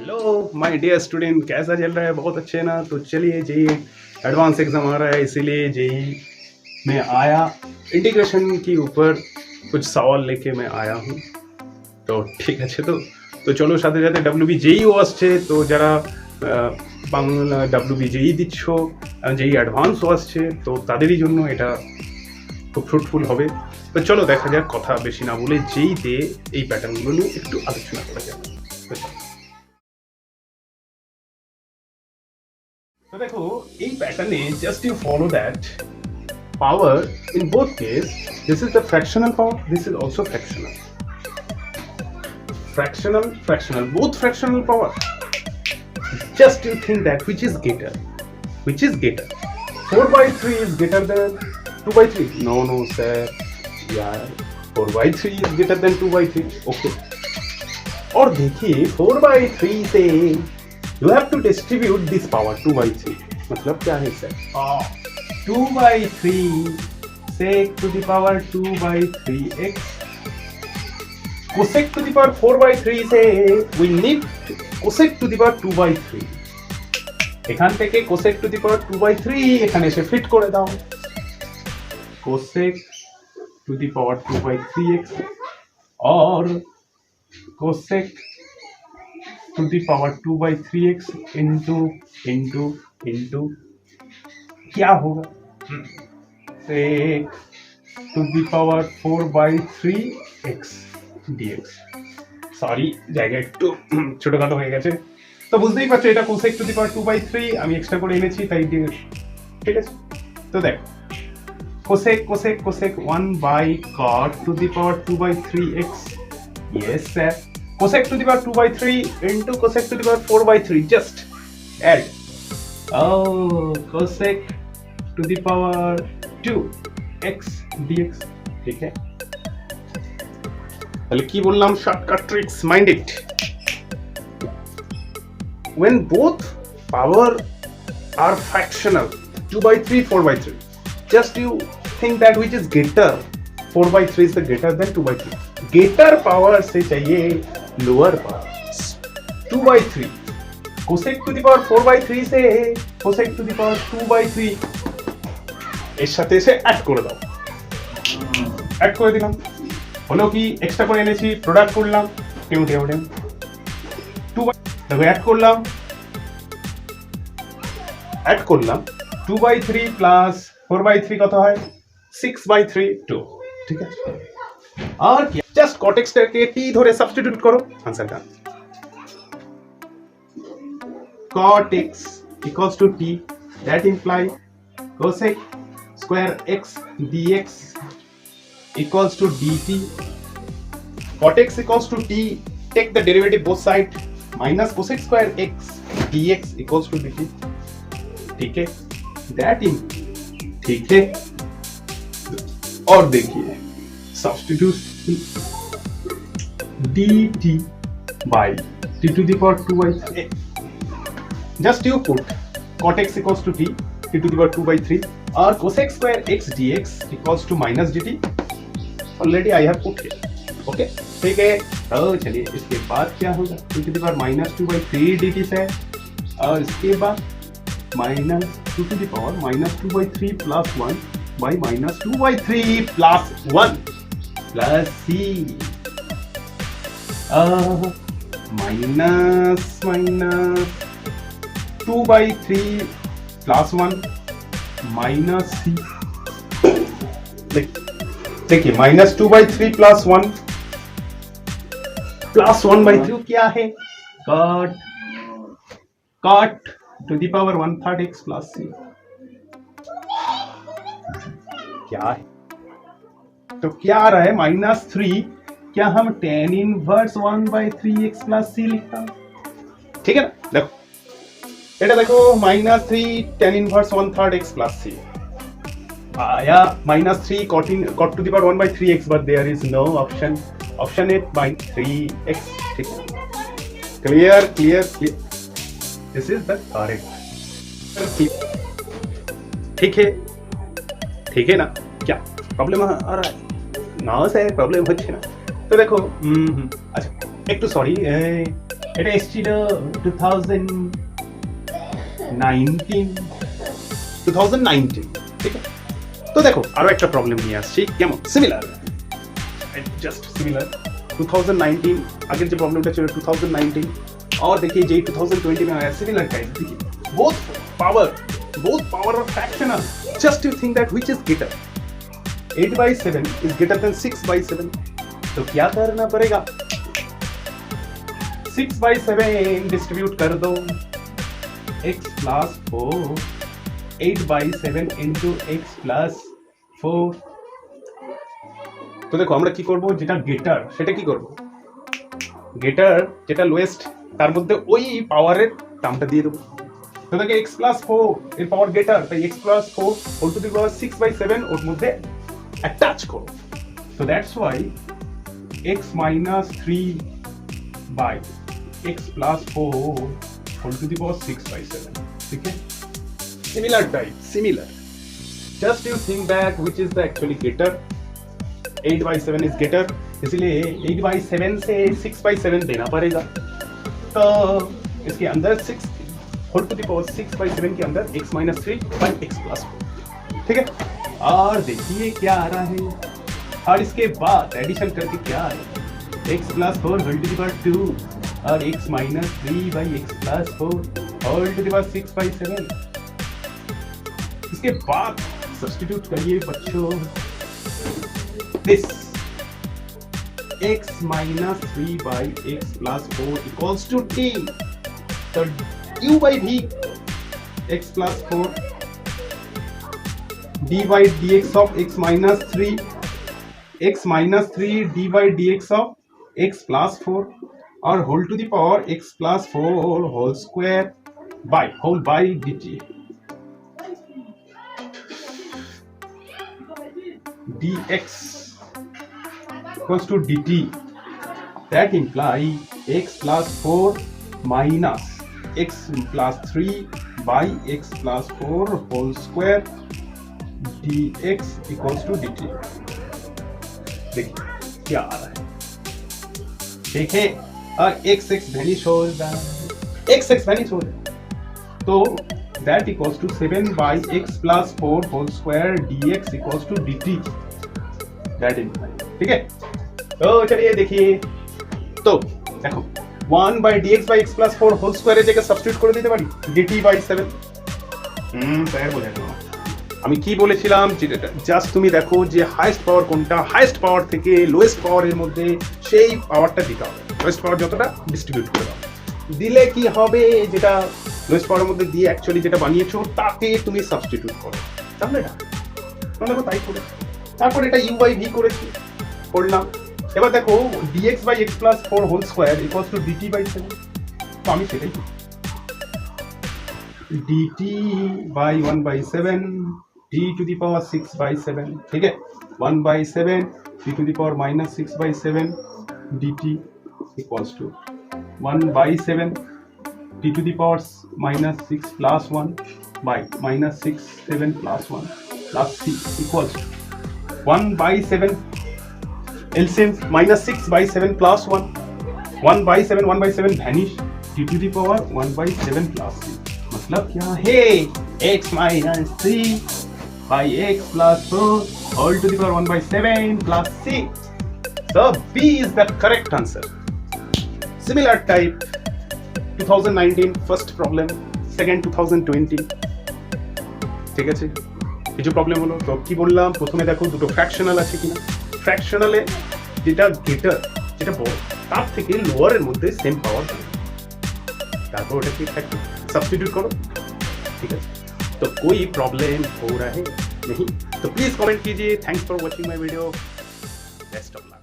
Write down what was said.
Hello my dear student, कैसा चल रहा है? बहुत अच्छे ना। तो चलिए, जेई एडवांस एग्जाम आ रहा है, इसीलिए जेई में आया इंटीग्रेशन के ऊपर कुछ सवाल लेके मैं आया हूँ। तो ঠিক আছে। তো চলো সাথে সাথে ডাব্লিউবি জেইও আসছে, তো যারা বাংলা ডাব্লিউবি জেই দিচ্ছ, জেই অ্যাডভান্সও আসছে, তো তাদেরই জন্য এটা খুব ফ্রুটফুল হবে। তো চলো দেখা যাক, কথা বেশি না বলে জেইতে এই প্যাটার্নগুলো নিয়ে একটু আলোচনা করা যাক। तो देखो এই প্যাটার্নে just you follow that power in both case. This is the fractional power, this is also fractional, both fractional power. Just you think that which is greater, 4 by 3 is greater than 2 by 3. No sir, yeah, 4 by 3 is greater than 2 by 3. Okay, और देखिए 4 by 3 से you have to distribute this power 2 by 3. मतलब क्या है sir? 2 by 3 sec to the power 2 by 3x cosec to the power 4 by 3 से we need cosec to the power 2 by 3. এখান থেকে cosec to the power 2 by 3 এখানে এসে fit করে দাও। cosec to the power 2 by 3x और cosec to the power 2 by 3x into क्या होगा? sec to the power 4 by 3x dx. Sorry, জায়গা একটু ছোটখাটো হয়ে গেছে, তো বুঝতেই পারছো এটা cosec to the power 2 by 3 আমি এক্সট্রা করে এনেছি, তাই ঠিক আছে। তো দেখো cosec 1 by cot to the power 2 by 3x. yes sir, cosec to the power 2 by 3 into cosec to the power 4 by 3. Just add. Cosec to the power 2x dx. ठीक है, তাহলে কি বললাম? Shortcut tricks, mind it. when both power are fractional, 2 by 3, 4 by 3, just you think that which is greater. 4 by 3 is the greater than 2 by 3. greater power से चाहिए lower power. 2 by 3 cosec to the power 4 by 3 से cosec to the power 2 by 3 এর সাথে এসে add করে দাও। Add করে দিলাম, হলো কি এক্সট্রা করে এনেছি, প্রোডাক্ট করলাম, টেউ 2 by দেখো অ্যাড করলাম 2 by 3 প্লাস 4 by 3 কত হয়? 6 by 3 2। ঠিক আছে, আর কি জাস্ট cot x টাকে t ধরে সাবস্টিটিউট করো, आंसर का cot x equals to t, that imply cosec square x dx equals to dt. cot x equals to t, take the derivative both side, minus cosec square x dx equals to dt. ठीक है, that in ठीक है। और देखिए substitute dt by t to the power 2 by 3. just you put cot x equals to t to the power 2 by 3 or cosec square x dx equals to minus dt. already I have put here. okay, ठीक है। तो चलिए इसके बाद क्या होगा? 2 to the power minus 2 by 3 dt से, और इसके बाद minus 2 to the power minus 2 by 3 plus 1 by minus 2 by 3 plus 1 plus c minus 2 by 3 plus 1 minus c। देखिए minus 2 by 3 plus 1 plus 1 by 3 क्या है? cot to the power 1/3 x plus c। क्या है? तो क्या आ रहा है? -3। क्या हम tan inverse 1/3x plus c लिखता हूं? ठीक है ना, देखो এটা দেখো -3 tan inverse 1/3 x plus c आया, -3 cot to the power 1/3x, but there is no option it by 3x। ठीक है, clear, this is the correct। ठीक है ना? क्या प्रॉब्लम आ रहा है? ना सर, प्रॉब्लम হচ্ছে না। তো দেখো अच्छा একটু সরি, এটা এসেছিল 2019 ঠিক আছে। তো দেখো আরো একটা প্রবলেম নিয়ে আসছি, কেমন সিমিলার, জাস্ট সিমিলার। 2019 আগের যে প্রবলেমটা ছিল 2019 और देखिए जे 2020 में आया सिमिलर टाइप, देखिए both power are fractional, just you think that which is greater, 8/7 is greater than 6/7, तो क्या करना पड़ेगा, 6/7 डिस्ट्रीब्यूट कर दो x plus 4, 8/7 into x plus 4। তো দেখো আমরা কি করব, যেটা গেটার সেটা কি করব, গেটার যেটা লোয়েস্ট তার মধ্যে ওই পাওয়ারের টার্মটা দিয়ে দেবো। তো দেখো x plus 4 এর পাওয়ার গেটার, তাই x plus 4 whole to the power 6/7 ওর মধ্যে অ্যাটাচ করো। তো that's y x minus 3 by x plus 4 whole to the power 6/7, ठीक है। Similar type, similar, just you think that which is the actually greater, 8/7 is greater, इसलिए 8/7 से 6/7 देना पड़ेगा। तो इसके अंदर 6 होल टू दी पावर 6/7 के अंदर x minus 3 by x plus 4, ठीक है। और देखिए क्या आ रहा है, और इसके बाद एडिशन करके क्या आ रहा है, x plus 4 whole to the power 2 और x minus 3 by x plus 4 whole to the power 6/7। इसके बाद सब्स्टिट्यूट करिए बच्चों, this x minus 3 by x plus 4 equals to t, तो u by v x plus 4 d by dx of x minus 3 d by dx of x plus 4 और whole to the power x plus 4 whole square by whole by dt, dx equals to dt, that imply x plus 4 minus x plus 3 by x plus 4 whole square dx equals to dt। देखिए क्या आ रहा है, देखिए और x vanish हो रहा है, x vanish हो रहा है, तो that equals to 7 by x plus 4 whole square dx equals to dt, that implies, ठीक है। तो चलिए देखिए, तो देखो 1 by dx by x plus 4 whole square এর জায়গায় সাবস্টিটিউট করে দিতে পারি dt by 7। স্যার বলে দিলাম আমি কি বলেছিলাম, যেটা জাস্ট তুমি দেখো যে হাইয়েস্ট পাওয়ার কোনটা, হাইয়েস্ট পাওয়ার থেকে লোয়েস্ট পাওয়ারের মধ্যে সেই পাওয়ারটা দিতে হবে, লোয়েস্ট পাওয়ার যতটা ডিস্ট্রিবিউট করে দাও, দিলে কি হবে, যেটা লোয়েস্ট পাওয়ারের মধ্যে দিয়ে অ্যাকচুয়ালি যেটা বানিয়েছো তাকে তুমি সাবস্টিটিউট করো, তাহলে না দেখো তাই করেছি। তারপর এটা u by v করেছি, করলাম। এবার দেখো dx by x plus 4 whole square equals to dt by 7, তো আমি সেটাই করি, dt by 1/7 d to the power 6/7, ठीक है, 1/7 d to the power minus 6/7 dt equals to 1/7 d to the power minus 6 plus 1 by minus 6 7 plus 1 plus c equals to 1/7 LCM minus 6/7 plus 1, 1/7 vanish d to the power 1/7 plus c, मतलब क्या है, x minus 3 by x plus 4 whole to the power 1/7 plus c, so B is the correct answer। Similar type 2019 first problem, second 2020, ঠিক আছে। এই যে problem হলো, তো কি বললাম, প্রথমে দেখো দুটো ফ্র্যাকশনাল আছে কিনা, ফ্র্যাকশনালে যেটা গ্রেটার যেটা বড় তার থেকে লোয়ারের মধ্যে সেম পাওয়ার, তারপর ওটাকে सब्स्टिट्यूट करो, ठीक है। तो कोई प्रॉब्लम हो रहा है नहीं, तो प्लीज कमेंट कीजिए। Thanks for watching my video, best of luck.